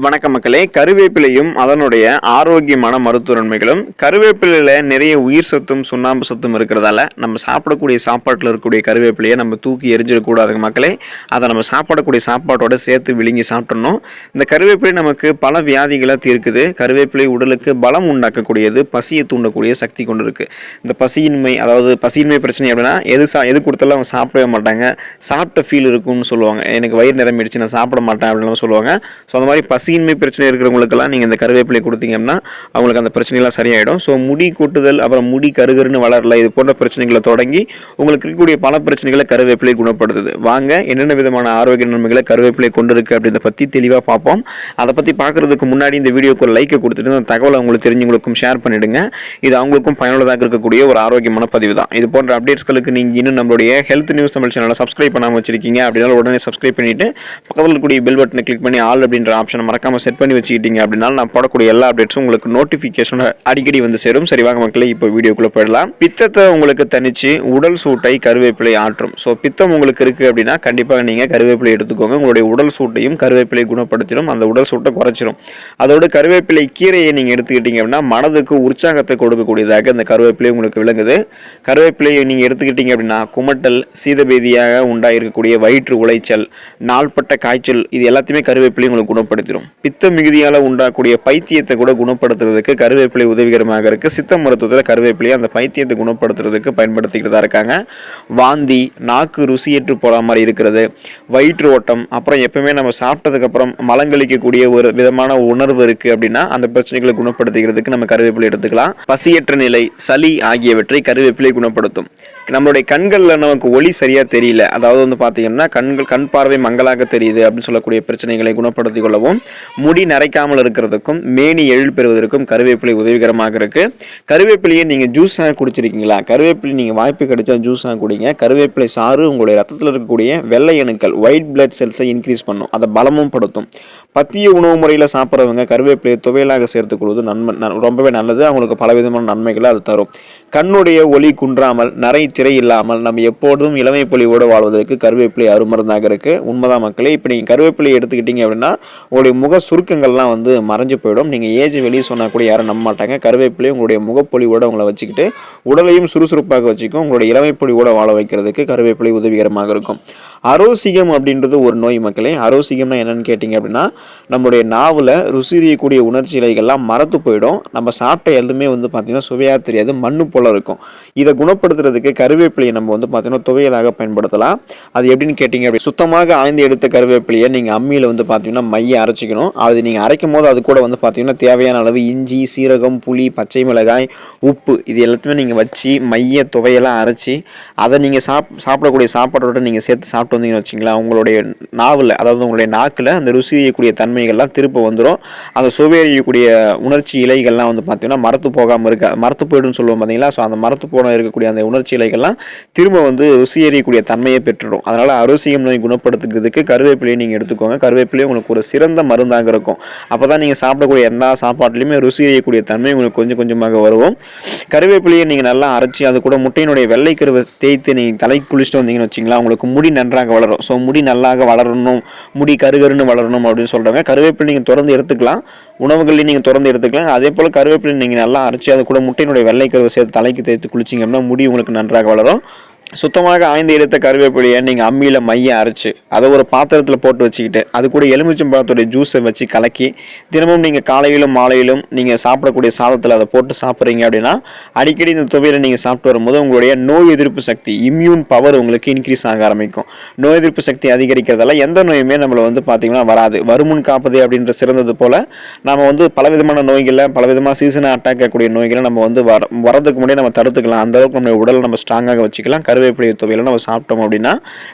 வணக்க மக்களே, கருவேப்பிலையும் அதனுடைய ஆரோக்கியமான மருத்துவ நன்மைகளும். கருவேப்பிலையில நிறைய உயிர் சத்தும் சுண்ணாம்பு சத்தும் இருக்கிறதால நம்ம சாப்பிடக்கூடிய சாப்பாட்டில் இருக்கக்கூடிய கருவேப்பிலையை நம்ம தூக்கி எரிஞ்சிடக்கூடாதுங்க மக்களே. அதை நம்ம சாப்பிடக்கூடிய சாப்பாட்டோட சேர்த்து விழுங்கி சாப்பிட்றணும். இந்த கருவேப்பிலை நமக்கு பல வியாதிகளை தீர்க்குது. கருவேப்பிலை உடலுக்கு பலம் உண்டாக்கக்கூடியது, பசியை தூண்டக்கூடிய சக்தி கொண்டு இருக்குது. இந்த பசியின்மை, அதாவது பசியின்மை பிரச்சனை அப்படின்னா எது கொடுத்தாலும் அவங்க சாப்பிடவே மாட்டாங்க. சாப்பிட்ட ஃபீல் இருக்கும்னு சொல்லுவாங்க. எனக்கு வயிறு நிரம்பிடுச்சு, நான் சாப்பிட மாட்டேன் அப்படின்னு சொல்லுவாங்க. ஸோ அந்த மாதிரி பசியின்மை பிரச்சனை இருக்கிறவங்களுக்கெல்லாம் நீங்கள் இந்த கருவேப்பிலை கொடுத்தீங்கன்னா அவங்களுக்கு அந்த பிரச்சனைலாம் சரியாயிடும். ஸோ முடி கொட்டுதல், அப்புறம் முடி கருகருன்னு வளரல, இது போன்ற பிரச்சனைகளை தொடங்கி உங்களுக்கு இருக்கக்கூடிய பல பிரச்சனைகளை கருவேப்பிலை குணப்படுத்துது. வாங்க என்னென்ன விதமான ஆரோக்கிய நன்மைகளை கருவேப்பிலை கொண்டு இருக்கு அப்படின்றத பற்றி தெளிவாக பார்ப்போம். அதை பற்றி பார்க்குறதுக்கு முன்னாடி இந்த வீடியோக்கு ஒரு லைக்கை கொடுத்துட்டு அந்த தகவலை உங்களுக்கு தெரிஞ்சவங்களுக்கும் ஷேர் பண்ணிவிடுங்க. இது அவங்களுக்கும் பயனுள்ளதாக இருக்கக்கூடிய ஒரு ஆரோக்கியமான பதிவு தான். இது போன்ற அப்டேட்ஸ்களுக்கு நீங்கள் இன்னும் நம்மளுடைய ஹெல்த் நியூஸ் தமிழ் சேனலை சப்ஸ்கிரைப் பண்ணாமல் வச்சிருக்கீங்க அப்படின்னா உடனே சப்ஸ்கிரைப் பண்ணிவிட்டு பக்கத்தில் இருக்கக்கூடிய பெல் பட்டனை கிளிக் பண்ணி ஆல் அப்படின்ற ஆப்ஷனை மறக்காம செட் பண்ணி வச்சுக்கிட்டீங்க அப்படின்னா நான் போடக்கூடிய எல்லா அப்டேட்ஸும் உங்களுக்கு நோட்டிஃபிகேஷன் அடிக்கடி வந்து சேரும். சரி வாங்க மக்களே, இப்போ வீடியோக்குள்ளே போயிடலாம். பித்தத்தை உங்களுக்கு தனிச்சு உடல் சூட்டை கருவேப்பிலை ஆற்றும். ஸோ பித்தம் உங்களுக்கு இருக்குது அப்படின்னா கண்டிப்பாக நீங்கள் கருவேப்பிலை எடுத்துக்கோங்க. உங்களுடைய உடல் சூட்டையும் கருவேப்பிலை குணப்படுத்திடும், அந்த உடல் சூட்டை குறைச்சிடும். அதோட கருவேப்பிலை கீரையை நீங்கள் எடுத்துக்கிட்டீங்க அப்படின்னா மனதுக்கு உற்சாகத்தை கொடுக்கக்கூடியதாக இந்த கருவேப்பிலை உங்களுக்கு விளங்குது. கருவேப்பிலையை நீங்கள் எடுத்துக்கிட்டீங்க அப்படின்னா குமட்டல், சீதபேதியாக உண்டாயிருக்கக்கூடிய வயிற்று உளைச்சல், நாள்பட்ட காய்ச்சல், இது எல்லாத்தையுமே கருவேப்பிலை உங்களுக்கு குணப்படுத்திடும். பித்த மிகுதியால் உண்டாக்கூடிய பைத்தியத்தை கூட குணப்படுத்துறதுக்கு கருவேப்பிலை உதவிகரமாக இருக்கு. சித்த மருத்துவத்தில் கருவேப்பிலையை அந்த பைத்தியத்தை குணப்படுத்துறதுக்கு பயன்படுத்திக்கிட்டு தான் இருக்காங்க. வாந்தி, நாக்கு ருசியேற்று போற மாதிரி இருக்கிறது, வயிற்று ஓட்டம், அப்புறம் எப்பவுமே நம்ம சாப்பிட்டதுக்கு அப்புறம் மலங்கழிக்கக்கூடிய ஒரு விதமான உணர்வு இருக்கு அப்படின்னா அந்த பிரச்சனைகளை குணப்படுத்திக்கிறதுக்கு நம்ம கருவேப்பிலை எடுத்துக்கலாம். பசியற்ற நிலை, சளி ஆகியவற்றை கருவேப்பிலை குணப்படுத்தும். நம்மளுடைய கண்களில் நமக்கு ஒளி சரியாக தெரியல, அதாவது வந்து பார்த்தீங்கன்னா கண் பார்வை மங்கலாக தெரியுது அப்படின்னு சொல்லக்கூடிய பிரச்சனைகளை குணப்படுத்தி கொள்ளவும், முடி நரைக்காமல் இருக்கிறதுக்கும், மேனி எழில் பெறுவதற்கும் கருவேப்பிலை உதவிகரமாக இருக்குது. கருவேப்பிலையை நீங்கள் ஜூஸாக குடிச்சிருக்கீங்களா? கருவேப்பிலை நீங்கள் வாய்ப்பு கிடைச்சா ஜூஸாக குடிங்க. கருவேப்பிலை சாறு உங்களுடைய ரத்தத்தில் இருக்கக்கூடிய வெள்ளை அணுக்கள், ஒயிட் பிளட் செல்ஸை இன்க்ரீஸ் பண்ணும், அதை பலமும் படுத்தும். பத்திய உணவு முறையில் சாப்பிட்றவங்க கருவேப்பிலையை துவையலாக சேர்த்துக்கொள்வது ரொம்பவே நல்லது. அவங்களுக்கு பலவிதமான நன்மைகளை அது தரும். கண்ணுடைய ஒளி குன்றாமல், நரை திரை இல்லாமல் நம்ம எப்போதும் இளமை பொலிவோடு வாழ்வதற்கு கருவேப்பிலை அருமருந்தாக இருக்கு. உண்மைதான் மக்களே. இப்போ நீங்கள் கருவேப்பிலை எடுத்துக்கிட்டீங்க அப்படின்னா உங்களுடைய முக சுருக்கங்கள்லாம் வந்து மறைஞ்சு போயிடும். நீங்கள் ஏஜ் வெளியே சொன்னால் கூட யாரும் நம்ப மாட்டாங்க. கருவேப்பிலை உங்களுடைய முகப்பொலிவோடு உங்களை வச்சுக்கிட்டு உடலையும் சுறுசுறுப்பாக வச்சுக்கும். உங்களுடைய இளமை பொலிவோடு வாழ வைக்கிறதுக்கு கருவேப்பிலை உதவிகரமாக இருக்கும். அரோசிகம் அப்படின்றது ஒரு நோய் மக்களே. அரோசிகம்னா என்னன்னு கேட்டிங்க அப்படின்னா நம்மளுடைய நாவில் ருசி அறியக்கூடிய உணர்ச்சி இலைகள்லாம் மறத்து போயிடும். நம்ம சாப்பிட்ட எல்லாமே வந்து பார்த்தீங்கன்னா சுவையாக தெரியாது, மண்ணு போல இருக்கும். இதை குணப்படுத்துறதுக்கு கருவேப்பிலையை நம்ம வந்து பார்த்தீங்கன்னா துவையலாக பயன்படுத்தலாம். அது எப்படின்னு கேட்டிங்க அப்படி சுத்தமாக ஆய்ந்து எடுத்த கருவேப்பிலையை நீங்கள் அம்மியில் வந்து பார்த்தீங்கன்னா மைய அரைச்சிக்கணும். அது நீங்கள் அரைக்கும் போது அது கூட வந்து பார்த்தீங்கன்னா தேவையான அளவு இஞ்சி, சீரகம், புளி, பச்சை மிளகாய், உப்பு, இது எல்லாத்தையுமே நீங்கள் வச்சு மைய துவையெல்லாம் அரைச்சி அதை நீங்கள் சாப்பிடக்கூடிய சாப்பாட்டோட நீங்கள் சேர்த்து சாப்பிட்டு வந்தீங்கன்னு வச்சிங்களா, உங்களுடைய நாவில், அதாவது உங்களுடைய நாக்கில் அந்த ருசி அறியக்கூடிய தன்மைகள்லாம் திரும்ப வந்துடும். அந்த சுவை அறியக்கூடிய உணர்ச்சி இலைகள்லாம் வந்து பார்த்தீங்கன்னா மரத்து போயிடும்னு சொல்லுவோம் பார்த்தீங்களா. ஸோ அந்த மரத்து போன இருக்கக்கூடிய அந்த உணர்ச்சி இலைகள்லாம் திரும்ப வந்து ருசி அறியக்கூடிய தன்மையை பெற்றுடும். அதனால் அரோசியம் நோய் குணப்படுத்துறதுக்கு கருவேப்பிலையை நீங்கள் எடுத்துக்கோங்க. கருவேப்பிலையை உங்களுக்கு ஒரு சிறந்த மருந்தாக இருக்கும். அப்போ தான் நீங்கள் சாப்பிடக்கூடிய எல்லா சாப்பாட்டிலையுமே ருசி அறியக்கூடிய தன்மை உங்களுக்கு கொஞ்சம் கொஞ்சமாக வருவோம். கருவேப்பிலையை நீங்கள் நல்லா அரைச்சி அது கூட முட்டையினுடைய வெள்ளை கருவை தேய்த்து நீங்கள் தலைக்கு குளிச்சுட்டு வந்தீங்கன்னு வச்சிங்களா, உங்களுக்கு முடி நன்றாக வளரும். ஸோ முடி நல்லாக வளரணும், முடி கருகருன்னு வளரணும் அப்படின்னு சொல்கிறாங்க. கருவேப்பிலை நீங்கள் திறந்து எடுத்துக்கலாம், உணவுகளையும் நீங்கள் திறந்து எடுத்துக்கலாம். அதே போல் கருவேப்பிலை நீங்கள் நல்லா அரைச்சி அது கூட முட்டையினுடைய வெள்ளை கருவை சேர்த்து தலைக்கு தேய்த்து குளிச்சிங்க அப்படின்னா முடி உங்களுக்கு நன்றாக வளரும். சுத்தமாக ஆய்ந்து எடுத்த கருவேப்பிலையை நீங்கள் அம்மியில் மைய அரைச்சி அதை ஒரு பாத்திரத்தில் போட்டு வச்சுக்கிட்டு அது கூட எலுமிச்சம்பழத்துடைய ஜூஸை வச்சு கலக்கி தினமும் நீங்கள் காலையிலும் மாலையிலும் நீங்கள் சாப்பிடக்கூடிய சாதத்தில் அதை போட்டு சாப்பிட்றீங்க அப்படின்னா அடிக்கடி இந்த துவையில நீங்கள் சாப்பிட்டு வரும்போது உங்களுடைய நோய் எதிர்ப்பு சக்தி, இம்யூன் பவர் உங்களுக்கு இன்க்ரீஸ் ஆக ஆரம்பிக்கும். நோய் எதிர்ப்பு சக்தி அதிகரிக்கிறதால எந்த நோயுமே நம்மளை வந்து பார்த்திங்கன்னா வராது. வருமுன் காப்பது அப்படின்ற சிறந்தது போல் நம்ம வந்து பலவிதமான நோய்களை, பலவிதமான சீசனாக அட்டாக் ஆகக்கூடிய நோய்களை நம்ம வந்து வரதுக்கு முன்னாடி நம்ம தடுத்துக்கலாம். அந்தளவுக்கு நம்ம உடலை நம்ம ஸ்ட்ராங்காக வச்சுக்கலாம். கருவேப்பிலை துவையில நம்ம சாப்பிட்டோம் அப்படின்னா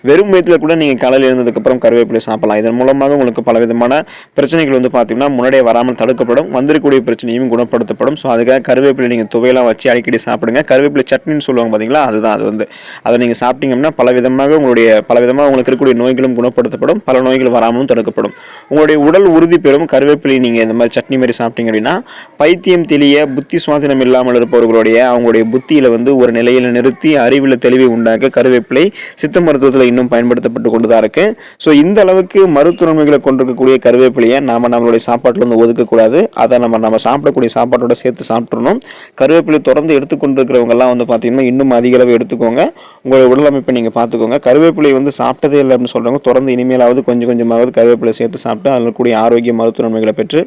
வெறும் வயிற்றுல கூட நீங்கள் காலையில் எழுந்ததுக்கப்புறம் கருவேப்பிலை சாப்பிடலாம். இதன் மூலமாக உங்களுக்கு பலவிதமான பிரச்சனைகள் வந்து பார்த்தீங்கன்னா முன்னாடியே வராமல் தடுக்கப்படும், வந்திருக்கக்கூடிய பிரச்சனையும் குணப்படுத்தப்படும். ஸோ அதுக்காக கருவேப்பிலை நீங்கள் துவையெல்லாம் வச்சு அடிக்கடி சாப்பிடுங்க. கருவேப்பிலை சட்னின்னு சொல்லுவாங்க பார்த்தீங்களா, அதுதான் அது வந்து அதை நீங்கள் சாப்பிட்டீங்கன்னா பலவிதமாக உங்களுக்கு இருக்கக்கூடிய நோய்களும் குணப்படுத்தப்படும், பல நோய்கள் வராமலும் தடுக்கப்படும். உங்களுடைய உடல் உறுதி பெறும். கருவேப்பிலை நீங்கள் இந்த மாதிரி சட்னி மாதிரி சாப்பிட்டீங்க அப்படின்னா பைத்தியம் தெளிய, புத்தி சுவாதீனம் இல்லாமல் இருப்பவர்களுடைய அவங்களுடைய புத்தியில் வந்து ஒரு நிலையில் நிறுத்தி அறிவில் தெளிவை உண்டாக்க கருவேப்பிலை சித்த மருத்துவத்தில் இன்னும் பயன்படுத்தப்பட்டு கொண்டு தான் இருக்கு. ஸோ இந்த அளவுக்கு மருத்துவ நன்மைகளை கொண்டிருக்கக்கூடிய கருவேப்பிலையை நாம நம்மளுடைய சாப்பாட்டில் வந்து ஒதுக்கக்கூடாது. அதை நம்ம சாப்பிடக்கூடிய சாப்பாட்டோட சேர்த்து சாப்பிட்றணும். கருவேப்பிலை தொடர்ந்து எடுத்துக்கொண்டிருக்கிறவங்க எல்லாம் வந்து பார்த்தீங்கன்னா இன்னும் அதிக அளவு எடுத்துக்கோங்க. உங்களுடைய உடல் அமைப்பை நீங்கள் பார்த்துக்கோங்க. கருவேப்பிலை வந்து சாப்பிட்டதே இல்லை அப்படின்னு சொல்றவங்க தொடர்ந்து இனிமேலாவது கொஞ்சம் கொஞ்சமாவது கருவேப்பிலை சேர்த்து சாப்பிட்டு அதில் கூடிய ஆரோக்கிய மருத்துவ நன்மைகளை பெற்று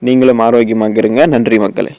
நீங்களும் ஆரோக்கியமாக இருங்க. நன்றி மக்களே.